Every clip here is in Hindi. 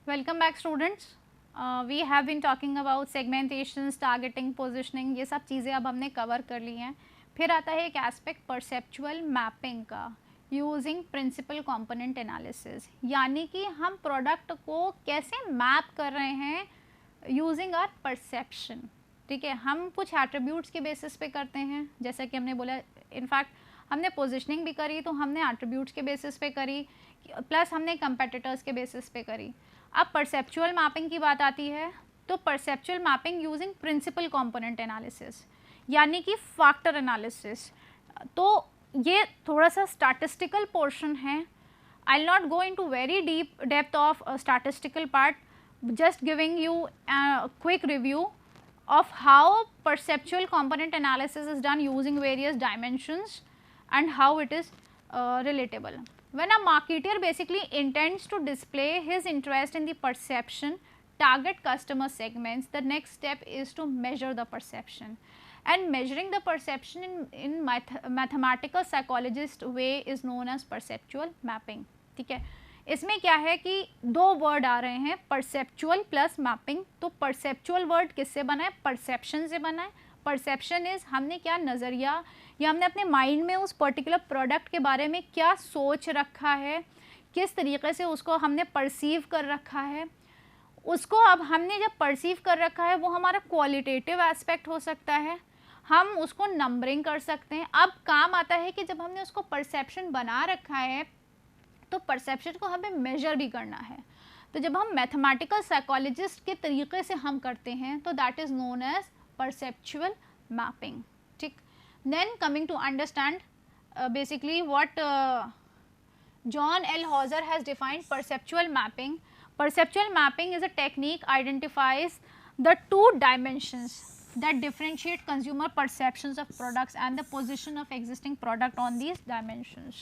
Welcome back students. We have been talking about segmentations, targeting, positioning, ये सब चीज़ें अब हमने कवर कर ली हैं. फिर आता है एक एस्पेक्ट परसेप्चुअल मैपिंग का, यूजिंग प्रिंसिपल कंपोनेंट एनालिसिस. यानी कि हम प्रोडक्ट को कैसे मैप कर रहे हैं यूजिंग आवर परसेप्शन. ठीक है, हम कुछ एट्रीब्यूट्स के बेसिस पे करते हैं, जैसा कि हमने बोला. इनफैक्ट हमने पोजिशनिंग भी करी तो हमने एट्रीब्यूट्स के बेसिस पे करी, प्लस हमने कंपेटिटर्स के बेसिस पे करी. अब परसेप्चुअल मैपिंग की बात आती है तो perceptual mapping using principal component analysis यानी कि फैक्टर एनालिसिस. तो ये थोड़ा सा स्टैटिस्टिकल पोर्शन है. I will not go into very deep depth of statistical part, just giving you a quick review of how perceptual component analysis is done using various dimensions and how it is relatable. When a marketer basically intends to display his interest in the perception target customer segments, the next step is to measure the perception, and measuring the perception in mathematical psychologist way is known as perceptual mapping. ठीक है, इसमें क्या है कि दो वर्ड आ रहे हैं, परसेप्चुअल प्लस मैपिंग. तो परसेप्चुअल वर्ड किससे बना है? परसेप्शन से बना है. परसेप्शन इज हमने क्या नज़रिया या हमने अपने माइंड में उस पर्टिकुलर प्रोडक्ट के बारे में क्या सोच रखा है, किस तरीके से उसको हमने परसीव कर रखा है. उसको अब हमने जब परसीव कर रखा है वो हमारा क्वालिटेटिव एस्पेक्ट हो सकता है, हम उसको नंबरिंग कर सकते हैं. अब काम आता है कि जब हमने उसको परसेप्शन बना रखा है तो परसेप्शन को हमें मेजर भी करना है. तो जब हम मैथमेटिकल साइकोलॉजिस्ट के तरीके से हम करते हैं तो that is known as perceptual mapping. ठीक, then coming to understand basically what John L Hauser has defined perceptual mapping. Perceptual mapping is a technique identifies the two dimensions that differentiate consumer perceptions of products and the position of existing product on these dimensions.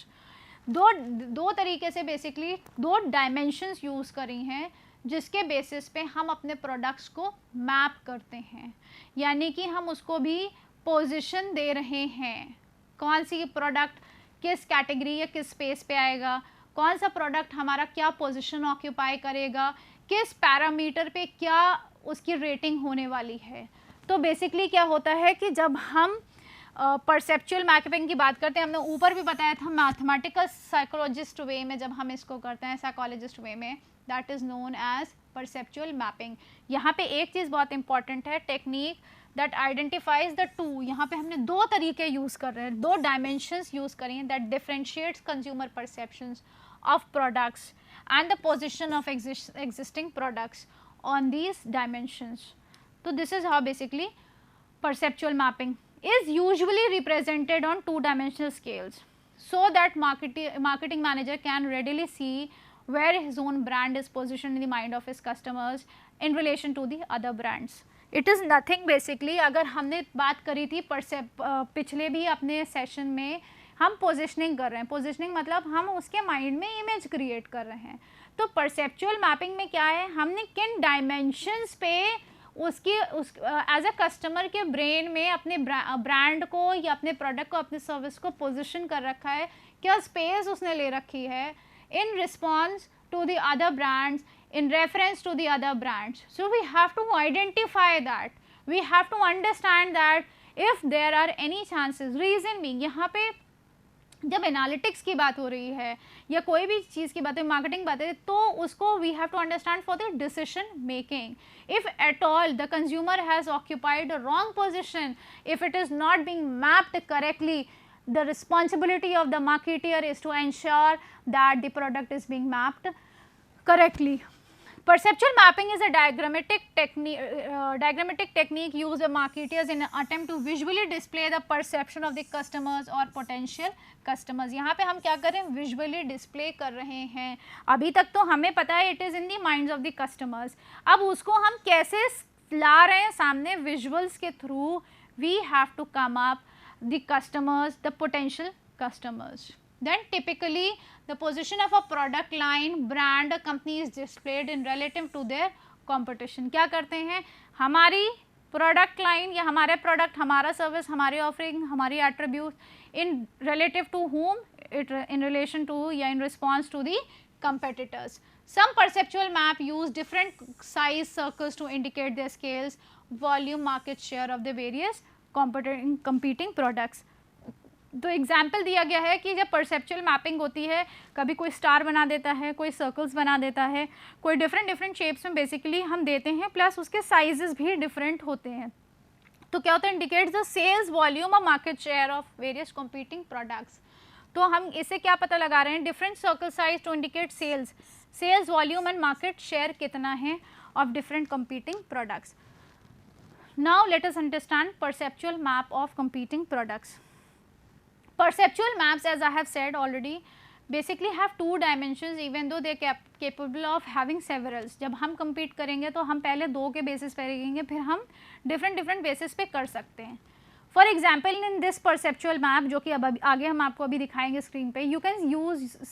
दो तरीके से बेसिकली दो डायमेंशंस यूज़ करी हैं जिसके बेसिस पे हम अपने प्रोडक्ट्स को मैप करते हैं. यानी कि हम उसको भी पोजीशन दे रहे हैं, कौन सी प्रोडक्ट किस कैटेगरी या किस स्पेस पे आएगा, कौन सा प्रोडक्ट हमारा क्या पोजीशन ऑक्यूपाई करेगा, किस पैरामीटर पे क्या उसकी रेटिंग होने वाली है. तो बेसिकली क्या होता है कि जब हम परसेप्चुअल मैपिंग की बात करते हैं, हमने ऊपर भी बताया था मैथमेटिकल साइकोलॉजिस्ट वे में जब हम इसको करते हैं, साइकोलॉजिस्ट वे में, that is known as perceptual mapping. यहाँ पे एक चीज़ बहुत इंपॉर्टेंट है, technique that identifies the two. यहाँ पे हमने दो तरीके यूज़ कर रहे हैं, दो डायमेंशंस यूज़ करी हैं that differentiates consumer perceptions of products and the position of existing products on these dimensions. So this is how basically perceptual mapping is usually represented on two-dimensional scales so that marketing manager can readily see where his own brand is positioned in the mind of his customers in relation to the other brands. It is nothing basically. अगर हमने बात करी थी पिछले भी अपने सेशन में हम पोजिशनिंग कर रहे हैं. पोजिशनिंग मतलब हम उसके माइंड में इमेज क्रिएट कर रहे हैं. तो परसेप्चुअल मैपिंग में क्या है, हमने किन डायमेंशंस पे उसकी एज अ कस्टमर के ब्रेन में अपने ब्रांड को या अपने प्रोडक्ट को, अपने सर्विस को पोजीशन कर रखा है, क्या स्पेस उसने ले रखी है in response to the other brands, in reference to the other brands. So we have to identify that, we have to understand that if there are any chances. Reason being, यहाँ पे जब एनालिटिक्स की बात हो रही है या कोई भी चीज़ की बात है, मार्केटिंग बात है, तो उसको we have to understand for the decision making. If at all the consumer has occupied a wrong position, if it is not being mapped correctly, the responsibility of the marketer is to ensure that the product is being mapped correctly. Perceptual mapping is a diagrammatic technique used by marketers in an attempt to visually display the perception of the customers or potential customers. यहाँ पे हम क्या कर रहे हैं, visually display कर रहे हैं. अभी तक तो हमें पता है it is in the minds of the customers. अब उसको हम कैसे ला रहे हैं सामने visuals के through, we have to come up the customers, the potential customers. Then typically the position of a product line, brand, a company is displayed in relative to their competition. क्या करते हैं, हमारी प्रोडक्ट लाइन या हमारे प्रोडक्ट, हमारा सर्विस, हमारी ऑफरिंग, हमारी attribute in relative to whom, it in relation to या in response to the competitors. Some perceptual map use different size circles to indicate their scales, volume, market share of the various competing products. तो एग्जाम्पल दिया गया है कि जब परसेप्चुअल मैपिंग होती है, कभी कोई स्टार बना देता है, कोई सर्कल्स बना देता है, कोई डिफरेंट शेप्स में बेसिकली हम देते हैं, प्लस उसके साइजेस भी डिफरेंट होते हैं. तो क्या होता है, इंडिकेट्स द सेल्स वॉल्यूम और market share of various competing products. तो हम इससे क्या पता लगा रहे हैं, different circle size to indicate sales volume and market share कितना है of different competing products. Now let us understand perceptual map of competing products. Perceptual maps, as I have said already, basically have two dimensions even though they are capable of having severals. जब हम compete करेंगे तो हम पहले दो के basis पे रहेंगे, फिर हम different basis पे कर सकते हैं. For example, in this perceptual map जो कि अब आगे हम आपको अभी दिखाएंगे screen पे, you can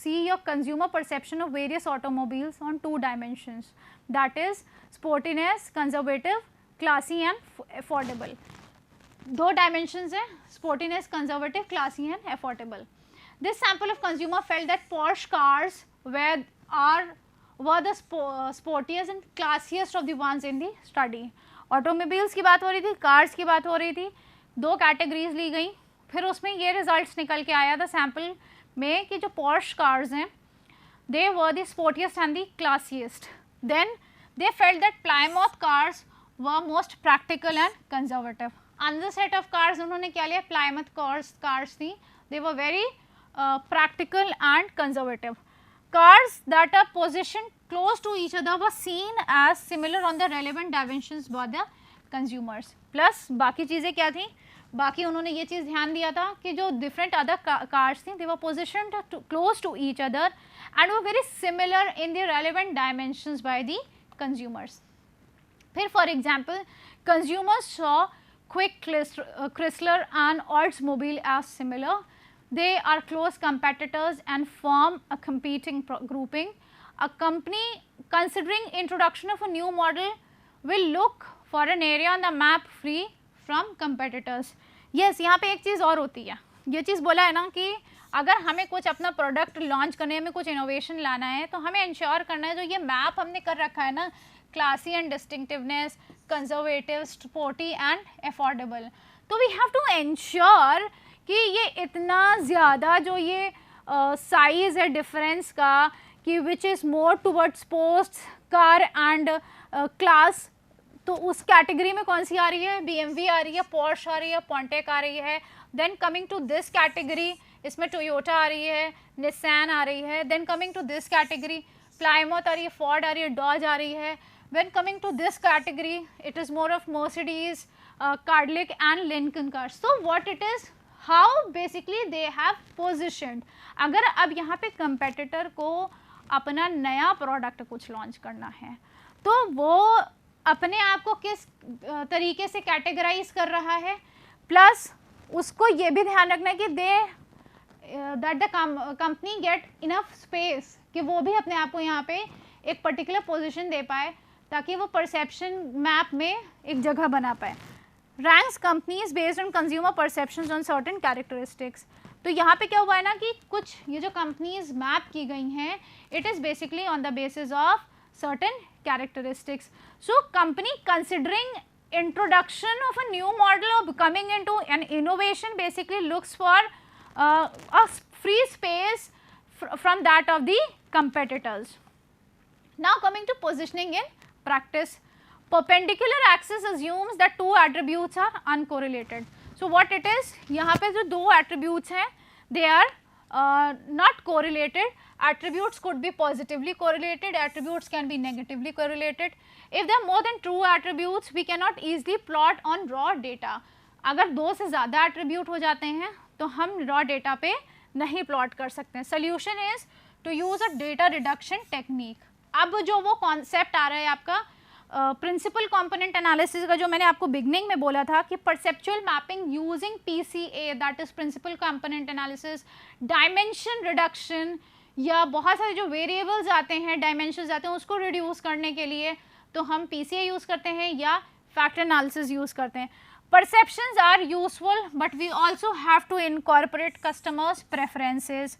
see your consumer perception of various automobiles on two dimensions. That is sportiness, conservative, classy and affordable. दो डायमेंशंस हैं, sportiness, conservative, classy and affordable. This sample of consumer felt that Porsche cars were the sportiest and classiest of the ones in the study. Automobiles की बात हो रही थी, कार्स की बात हो रही थी, दो कैटेगरीज ली गई, फिर उसमें ये रिजल्ट्स निकल के आया था सैम्पल में कि जो Porsche cars हैं, they were the sportiest and the classiest. Then they felt that Plymouth cars were most practical and conservative. Another set of cars उन्होंने क्या लिया, Plymouth cars थी, they were very practical and conservative. Cars that are positioned close to each other were seen as similar on the relevant dimensions by the consumers. Plus बाकी चीज़ें क्या थी, बाकी उन्होंने ये चीज़ ध्यान दिया था कि जो different other cars थी, they were positioned close to each other and were very similar in the relevant dimensions by the consumers. फिर for example, consumers saw Quick, Chrysler and Oldsmobile as similar. They are close competitors and form a competing grouping. A company considering introduction of a new model will look for an area on the map free from competitors. Yes, यहाँ पे एक चीज़ और होती है, ये चीज़ बोला है ना कि अगर हमें कुछ अपना प्रोडक्ट लॉन्च करने में कुछ इनोवेशन लाना है तो हमें इंश्योर करना है जो ये मैप हमने कर रखा है ना, classy and distinctiveness, conservative, sporty and affordable, तो वी हैव टू इंश्योर कि ये इतना ज़्यादा जो ये साइज़ है डिफरेंस का कि which is more towards sports car and class, तो उस कैटेगरी में कौन सी आ रही है, BMW आ रही है, Porsche आ रही है, Pontiac आ रही है. Then coming to this category, इसमें टोयोटा आ रही है, निसान आ रही है. Then coming to this category, Plymouth आ रही है, फोर्ड आ रही है, डॉज आ रही है. When coming to this category, it is more of Mercedes, Cadillac and Lincoln cars. So what it is, how basically they have positioned. अगर अब यहाँ पे competitor को अपना नया product कुछ launch करना है, तो वो अपने आप को किस तरीके से categorize कर रहा है, plus उसको ये भी ध्यान रखना है कि that the company get enough space कि वो भी अपने आप को यहाँ पे एक particular position दे पाए ताकि वो परसेप्शन मैप में एक जगह बना पाए. Ranks companies based on consumer perceptions on certain characteristics. तो यहाँ पे क्या हुआ है ना कि कुछ ये जो कंपनीज मैप की गई हैं, it is basically on the basis of certain characteristics. So company considering introduction of a new model or coming into an innovation basically looks for a free space from that of the competitors. Now coming to positioning in practice, perpendicular axis assumes that two attributes are uncorrelated. So what it is, यहाँ पे जो दो attributes हैं, they are not correlated. Attributes could be positively correlated, attributes can be negatively correlated. If there are more than two attributes, we cannot easily plot on raw data. अगर दो से ज़्यादा attribute हो जाते हैं तो हम raw data पे नहीं plot कर सकते हैं. Solution is to use a data reduction technique. अब जो वो कॉन्सेप्ट आ रहा है आपका प्रिंसिपल कंपोनेंट एनालिसिस का, जो मैंने आपको बिगनिंग में बोला था कि perceptual mapping using PCA, that is principal component analysis, dimension reduction, या बहुत सारे जो वेरिएबल्स आते हैं, डायमेंशंस आते हैं, उसको रिड्यूस करने के लिए तो हम PCA यूज़ करते हैं या फैक्टर एनालिसिस यूज़ करते हैं. Perceptions are useful but we also have to incorporate customers preferences.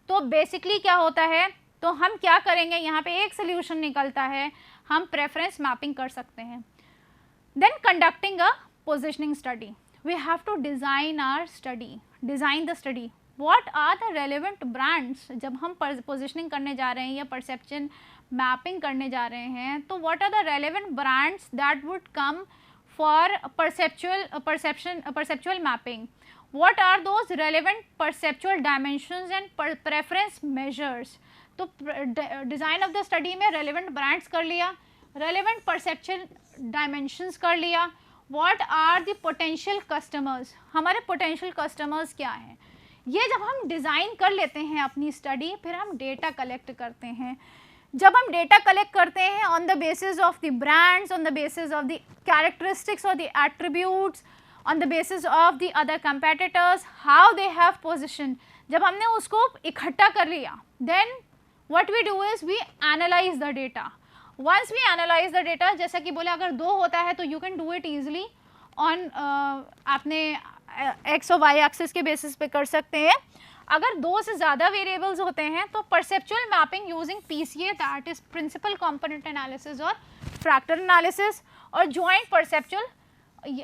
तो बेसिकली क्या होता है, तो हम क्या करेंगे, यहाँ पे एक सोल्यूशन निकलता है, हम प्रेफरेंस मैपिंग कर सकते हैं. Then conducting a positioning study, we have to design our study, design the study. What are the relevant brands, जब हम पोजिशनिंग करने जा रहे हैं या परसेप्शन मैपिंग करने जा रहे हैं, तो what are the relevant brands that would come for perceptual mapping. What are those relevant perceptual dimensions and preference measures. तो डिज़ाइन ऑफ द स्टडी में relevant brands कर लिया, relevant perceptual dimensions कर लिया. What are the potential customers, हमारे potential customers क्या हैं. ये जब हम डिज़ाइन कर लेते हैं अपनी स्टडी, फिर हम डेटा कलेक्ट करते हैं. जब हम डेटा कलेक्ट करते हैं on the basis of the brands, on the basis of the characteristics और the attributes, on the basis of the other competitors, how they have position, जब हमने उसको इकट्ठा कर लिया, then what we do is we analyze the data. Once we analyze the data, जैसा कि बोले अगर 2 होता है तो you can do it easily on आपने x और y एक्सिस के बेसिस पे कर सकते हैं. अगर 2 से ज़्यादा वेरिएबल्स होते हैं तो perceptual mapping using PCA, that is principal component analysis और फ्रैक्टर एनालिसिस, और जॉइंट परसेप्चुअल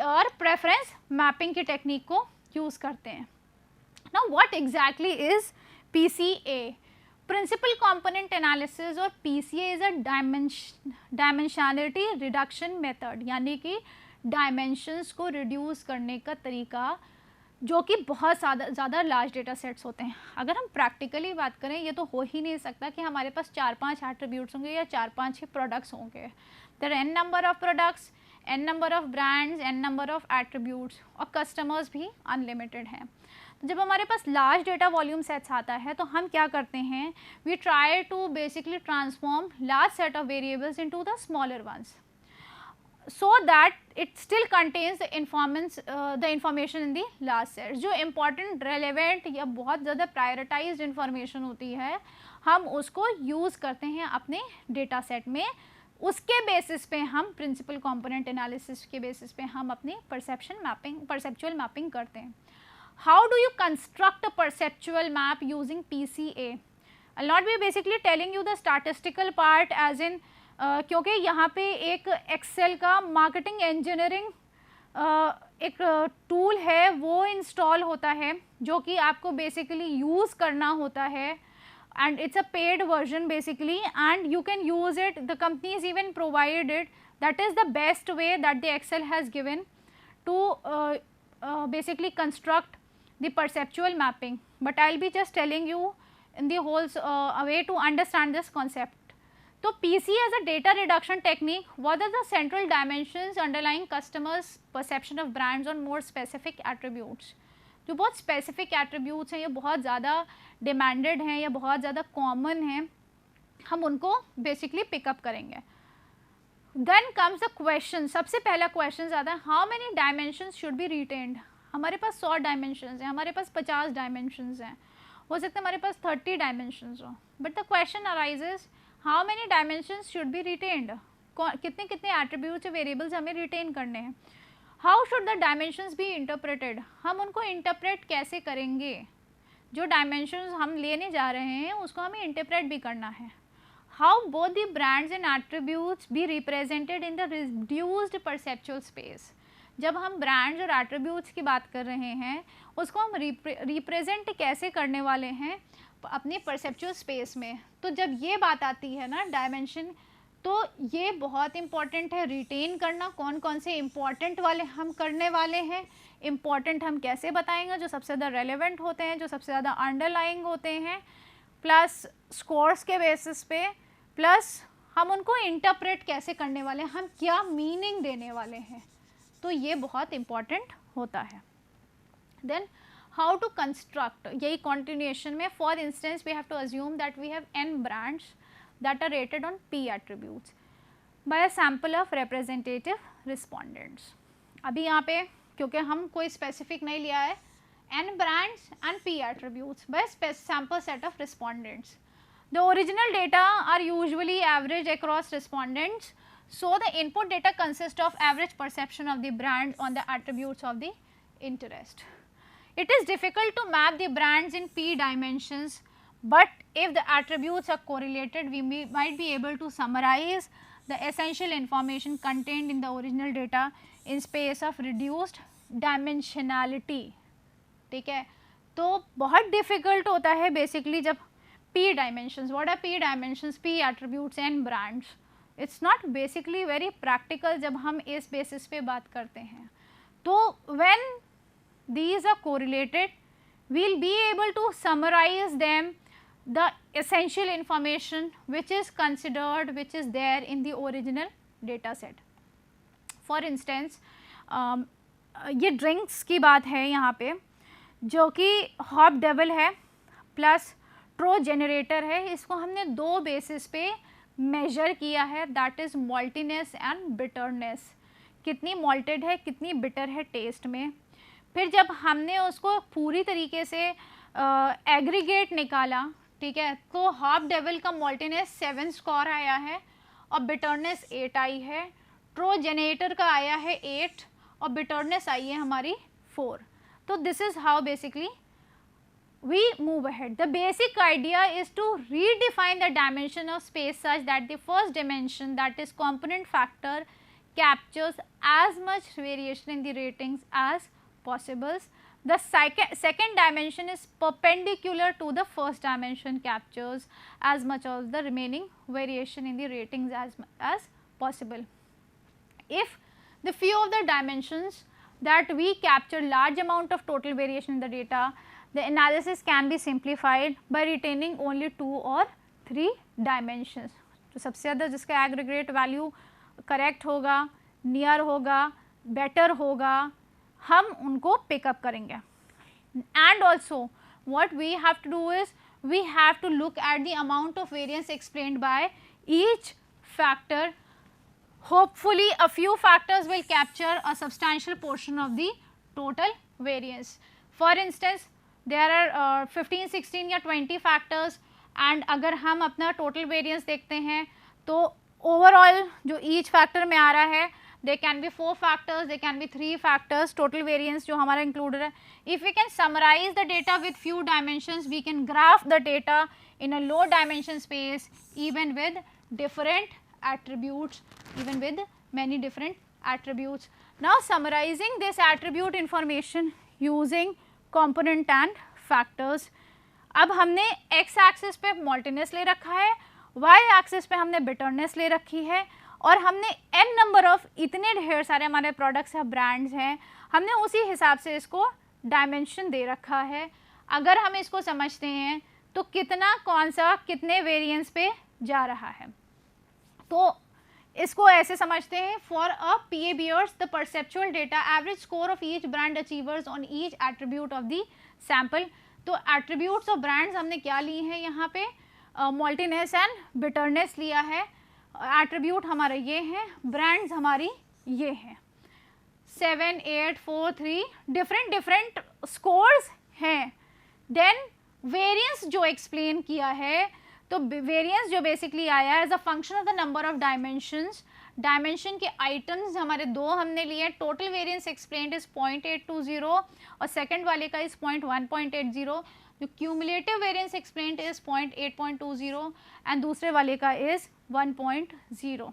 और प्रेफरेंस मैपिंग की टेक्निक को यूज़ करते हैं. Now what exactly is PCA? Principal component analysis और PCA is a dimensionality reduction method, यानी कि डायमेंशंस को रिड्यूस करने का तरीका, जो कि बहुत ज़्यादा लार्ज डेटा सेट्स होते हैं. अगर हम प्रैक्टिकली बात करें, ये तो हो ही नहीं सकता कि हमारे पास 4-5 एट्रीब्यूट्स होंगे या 4-5 ही प्रोडक्ट्स होंगे. There are n number of products, n number of brands, n number of attributes, और कस्टमर्स भी अनलिमिटेड हैं. तो जब हमारे पास लार्ज डेटा वॉल्यूम सेट्स आता है तो हम क्या करते हैं, we try to basically transform large set of variables into the smaller ones, so that it still contains the information in the last set. जो important, relevant या बहुत ज़्यादा prioritized information होती है, हम उसको यूज़ करते हैं अपने डेटा सेट में. उसके बेसिस पे हम प्रिंसिपल कंपोनेंट एनालिसिस के बेसिस पे हम अपनी परसेप्चुअल मैपिंग करते हैं. How do you construct a perceptual map using PCA? I'll not be basically telling you the statistical part as in क्योंकि यहाँ पे एक एक्सेल का मार्केटिंग इंजीनियरिंग एक टूल है, वो इंस्टॉल होता है, जो कि आपको बेसिकली यूज़ करना होता है, and it's a paid version basically, and you can use it. The companies even provide it. That is the best way that the Excel has given to basically construct the perceptual mapping. But I'll be just telling you in the whole way to understand this concept. So PCA as a data reduction technique, what are the central dimensions underlying customers' perception of brands on more specific attributes? जो बहुत स्पेसिफिक एट्रीब्यूट्स हैं, ये बहुत ज़्यादा डिमांडेड हैं या बहुत ज़्यादा कॉमन हैं, हम उनको बेसिकली पिकअप करेंगे. Then comes the question. सबसे पहला क्वेश्चन आता है, how many dimensions should be retained. हमारे पास 100 डायमेंशंस हैं, हमारे पास 50 डायमेंशंस हैं, हो सकता है हमारे पास 30 डायमेंशंस हो. But the question arises, how many dimensions should be retained. कितने कितने एट्रीब्यूट्स वेरिएबल्स हमें रिटेन करने हैं. How should the dimensions be interpreted. हम उनको इंटरप्रेट कैसे करेंगे. जो डायमेंशंस हम लेने जा रहे हैं उसको हमें इंटरप्रेट भी करना है. How both the brands and attributes be represented in the reduced perceptual space. जब हम ब्रांड्स और एट्रीब्यूट्स की बात कर रहे हैं, उसको हम रिप्रेजेंट कैसे करने वाले हैं अपने परसेप्चुअल स्पेस में. तो जब ये बात आती है ना डायमेंशन, तो ये बहुत इम्पॉर्टेंट है रिटेन करना. कौन कौन से इम्पॉर्टेंट वाले हम करने वाले हैं. इम्पॉर्टेंट हम कैसे बताएंगे, जो सबसे ज़्यादा रेलेवेंट होते हैं, जो सबसे ज़्यादा अंडरलाइंग होते हैं, प्लस स्कोर्स के बेसिस पे, प्लस हम उनको इंटरप्रेट कैसे करने वाले हैं, हम क्या मीनिंग देने वाले हैं. तो ये बहुत इम्पॉर्टेंट होता है. देन हाउ टू कंस्ट्रक्ट, यही कॉन्टिन्यूएशन में. For instance we have to assume that we have n brands that are rated on P attributes by a sample of representative respondents. अभी यहाँ पे क्योंकि हम कोई specific नहीं लिया है, n brands and P attributes by a sample set of respondents. The original data are usually average across respondents, so the input data consists of average perception of the brand on the attributes of the interest. It is difficult to map the brands in P dimensions, but if the attributes are correlated, we might be able to summarize the essential information contained in the original data in space of reduced dimensionality. ठीक है, तो बहुत डिफिकल्ट होता है बेसिकली जब P dimensions. What are P dimensions? P attributes and brands. It's not basically very practical जब हम इस basis पे बात करते हैं. तो when these are correlated, we'll be able to summarize them, the essential information which is considered, which is there in the original data set. For instance, ये drinks की बात है यहाँ पे, जो कि हॉप डेविल है प्लस ट्रो जनरेटर है. इसको हमने दो बेसिस पे मेजर किया है, दैट इज़ मॉल्टीनेस एंड बिटरनेस. कितनी मॉल्टेड है, कितनी बिटर है टेस्ट में. फिर जब हमने उसको पूरी तरीके से एग्रीगेट निकाला, ठीक है, तो हॉप डेविल का मॉल्टीनेस 7 स्कोर आया है और बिटरनेस 8 आई है. ट्रो जनरेटर का आया है 8 और बिटरनेस आई है हमारी 4. तो this is how basically we move ahead. The basic idea is to redefine the dimension of space such that the first dimension, that is component factor, captures as much variation in the ratings as possible. The second dimension is perpendicular to the first dimension, captures as much of the remaining variation in the ratings as possible. If the few of the dimensions that we capture large amount of total variation in the data, the analysis can be simplified by retaining only 2 or 3 dimensions. तो सबसे ज़्यादा जिसका एग्रीगेट वैल्यू करेक्ट होगा, नियर होगा, बेटर होगा, हम उनको पिकअप करेंगे. And also what we have to do is we have to look at the amount of variance explained by each factor. Hopefully a few factors will capture a substantial portion of the total variance. For instance, there are 15, 16 या 20 factors and अगर हम अपना total variance देखते हैं तो overall जो each factor में आ रहा है, there can be 4 factors, there can be 3 factors, total variance जो हमारा included है. If we can summarize the data with few dimensions, we can graph the data in a low dimension space even with different attributes, even with many different attributes. Now summarizing this attribute information using component and factors. अब हमने x एक्सिस पे मॉल्टीनेस ले रखा है, y एक्सिस पे हमने बिटरनेस ले रखी है और हमने n नंबर ऑफ इतने ढेर सारे हमारे प्रोडक्ट्स या ब्रांड्स हैं, हमने उसी हिसाब से इसको डायमेंशन दे रखा है. अगर हम इसको समझते हैं तो कितना कौन सा कितने वेरिएंस पे जा रहा है, तो इसको ऐसे समझते हैं. For a PA Beers the perceptual data average score of each brand achievers on each attribute of the sample. तो एट्रीब्यूट्स ऑफ ब्रांड्स हमने क्या लिए हैं यहाँ पे, मॉल्टीनेस एंड बिटरनेस लिया है. एट्रीब्यूट हमारे ये हैं, ब्रांड्स हमारी ये हैं. 7, 8, 4, 3 डिफरेंट स्कोर्स हैं. देन वेरिएंस जो एक्सप्लेन किया है, तो वेरिएंस जो बेसिकली आया है as a function of the number of dimensions. Dimension के आइटम्स हमारे 2 हमने लिए. टोटल वेरिएंस एक्सप्लेन्ड इज 0.820 और सेकंड वाले का इज 0.180. जो cumulative variance explained is 0.820 and दूसरे वाले का is 1.0.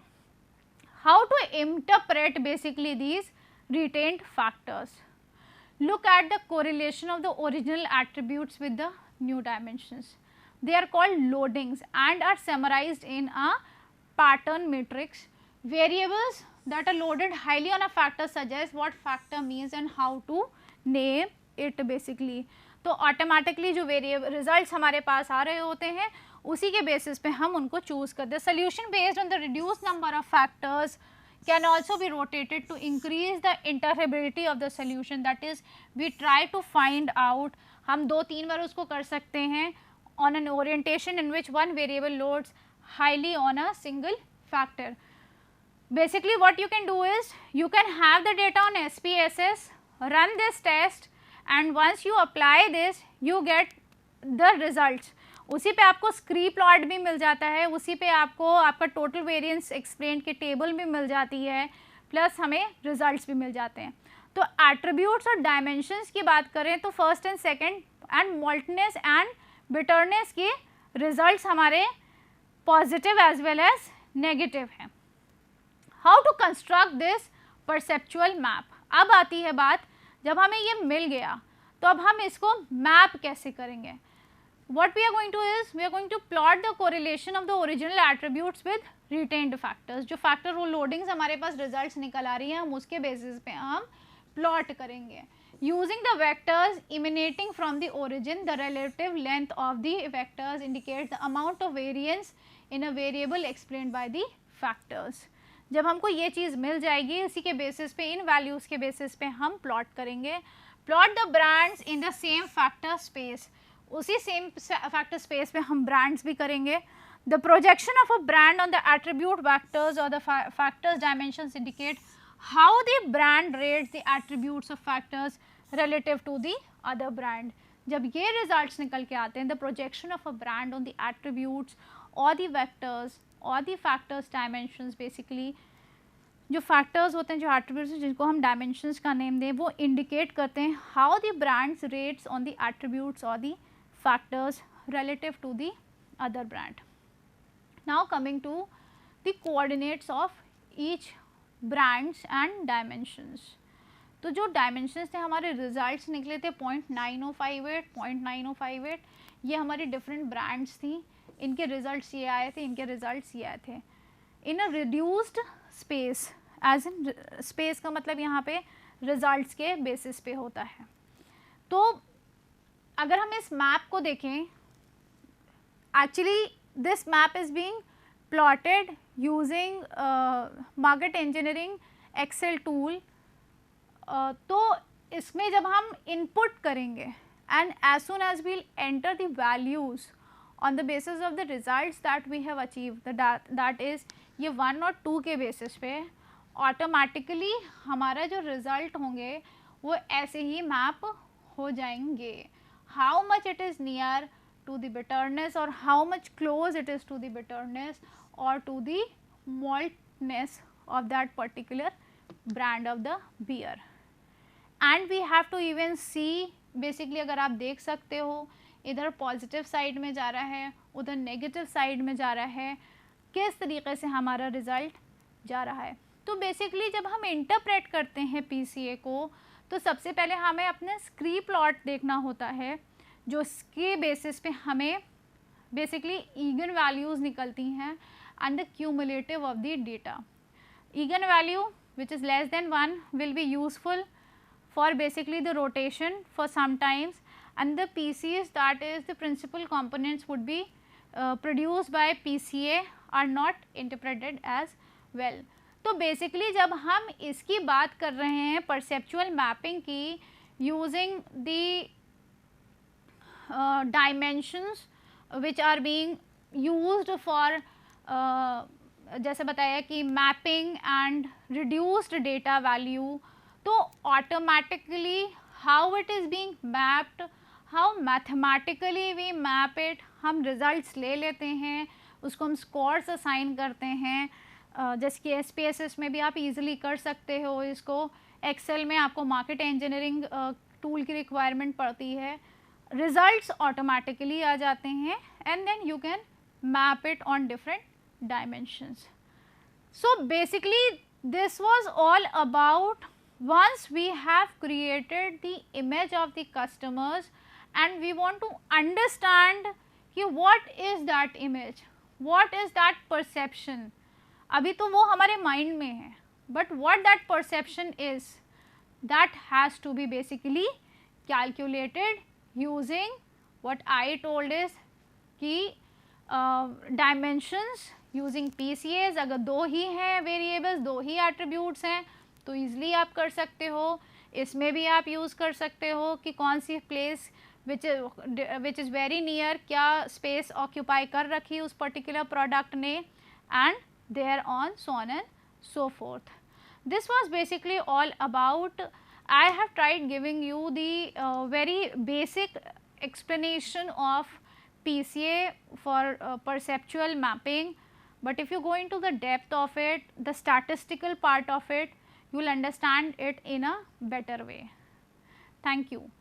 How to interpret basically these retained factors? Look at the correlation of the original attributes with the new dimensions. They are called loadings and are summarized in a pattern matrix. Variables that are loaded highly on a factor suggest what factor means and how to name it basically. तो ऑटोमेटिकली जो वेरिएबल रिजल्ट्स हमारे पास आ रहे होते हैं उसी के बेसिस पे हम उनको चूज करते हैं. Solution based on the reduce number of factors can also be rotated to increase the interpretability of the solution. That is, we try to find out, हम 2-3 बार उसको कर सकते हैं on an orientation in which one variable loads highly on a single factor. Basically what you can do is you can have the data on SPSS, run this test and once you apply this you get the results. उसी पे आपको स्क्री प्लॉट भी मिल जाता है, उसी पे आपको आपका टोटल वेरिएंस एक्सप्लेन की टेबल भी मिल जाती है, प्लस हमें रिजल्ट्स भी मिल जाते हैं. तो एट्रीब्यूट्स और डायमेंशंस की बात करें तो first and second and maltiness and bitterness के रिजल्ट्स हमारे positive as well as negative हैं. How to construct this perceptual map. अब आती है बात, जब हमें ये मिल गया तो अब हम इसको मैप कैसे करेंगे. what we are going to is we are going to plot the correlation of the original attributes with retained factors. जो factor loadings हमारे पास results निकल आ रही हैं, हम उसके basis पे हम plot करेंगे. Using the vectors emanating from the origin, the relative length of the vectors indicates the amount of variance in a variable explained by the factors. जब हमको ये चीज़ मिल जाएगी, इसी के बेसिस पे, इन वैल्यूज़ के बेसिस पे हम प्लॉट करेंगे. Plot the brands in the same factor space. उसी सेम फैक्टर स्पेस पे हम ब्रांड्स भी करेंगे. The projection of a brand on the attribute vectors और the factors dimensions indicate how the brand rates the attributes of factors relative to the other brand. जब ये रिजल्ट्स निकल के आते हैं, the projection of a brand on the attributes और द वैक्टर्स और दी फैक्टर्स डायमेंशंस, बेसिकली जो फैक्टर्स होते हैं, जो एट्रीब्यूट्स हैं, जिनको हम डायमेंशंस का नेम दें, वो इंडिकेट करते हैं how the brands rates on the attributes और the factors relative to the other brand. Now coming to the coordinates of each brands and dimensions. तो जो डायमेंशंस थे, हमारे रिजल्ट्स निकले थे 0.9058, 0.9058. ये हमारी डिफरेंट ब्रांड्स थी, इनके रिजल्ट्स ये आए थे, इनके रिजल्ट्स ये आए थे. In a reduced space, as in space का मतलब यहाँ पे रिजल्ट्स के बेसिस पे होता है. तो अगर हम इस मैप को देखें, actually this map is being plotted using market engineering Excel tool. तो इसमें जब हम इनपुट करेंगे and as soon as we'll enter the values on the basis of the results that we have achieved, that is ये 1 और 2 के बेसिस पे ऑटोमेटिकली हमारा जो रिज़ल्ट होंगे वो ऐसे ही मैप हो जाएंगे. How much it is near to the bitterness और how much close it is to the bitterness और to the maltness of that particular brand of the beer. And we have to even see, basically अगर आप देख सकते हो, इधर पॉजिटिव साइड में जा रहा है, उधर नेगेटिव साइड में जा रहा है, किस तरीके से हमारा रिज़ल्ट जा रहा है. तो बेसिकली जब हम इंटरप्रेट करते हैं पीसीए को, तो सबसे पहले हमें अपने स्क्री प्लॉट देखना होता है, जो इसके बेसिस पे हमें बेसिकली ईगन वैल्यूज़ निकलती हैं and the cumulative of the data. Again value which is less than 1 will be useful for basically the rotation for sometimes, and the PCs, that is the principal components would be produced by PCA, are not interpreted as well. तो basically जब हम इसकी बात कर रहे हैं perceptual mapping की, using the dimensions which are being used for जैसे बताया कि mapping and reduced data value, तो automatically how it is being mapped, how mathematically we map it, हम रिज़ल्ट्स ले लेते हैं, उसको हम स्कोर्स असाइन करते हैं. जैसे कि SPSS में भी आप इजीली कर सकते हो इसको. एक्सेल में आपको मार्केट इंजीनियरिंग टूल की रिक्वायरमेंट पड़ती है. रिज़ल्ट्स ऑटोमेटिकली आ जाते हैं and then you can map it on different dimensions. So basically this was all about, once we have created the image of the customers and we want to understand कि what is that image, what is that perception. अभी तो वो हमारे mind में है, but what that perception is, that has to be basically calculated using what I told is कि dimensions using PCAs. अगर 2 ही हैं variables, 2 ही attributes हैं, तो ईज़िली आप कर सकते हो. इसमें भी आप यूज़ कर सकते हो कि कौन सी place which is very near, क्या स्पेस ऑक्यूपाई कर रखी उस पर्टिकुलर प्रोडक्ट ने, and there on so on and so forth. This was basically all about, I have tried giving you the very basic explanation of PCA for perceptual mapping, but if you go into the depth of it, the statistical part of it, you will understand it in a better way. Thank you.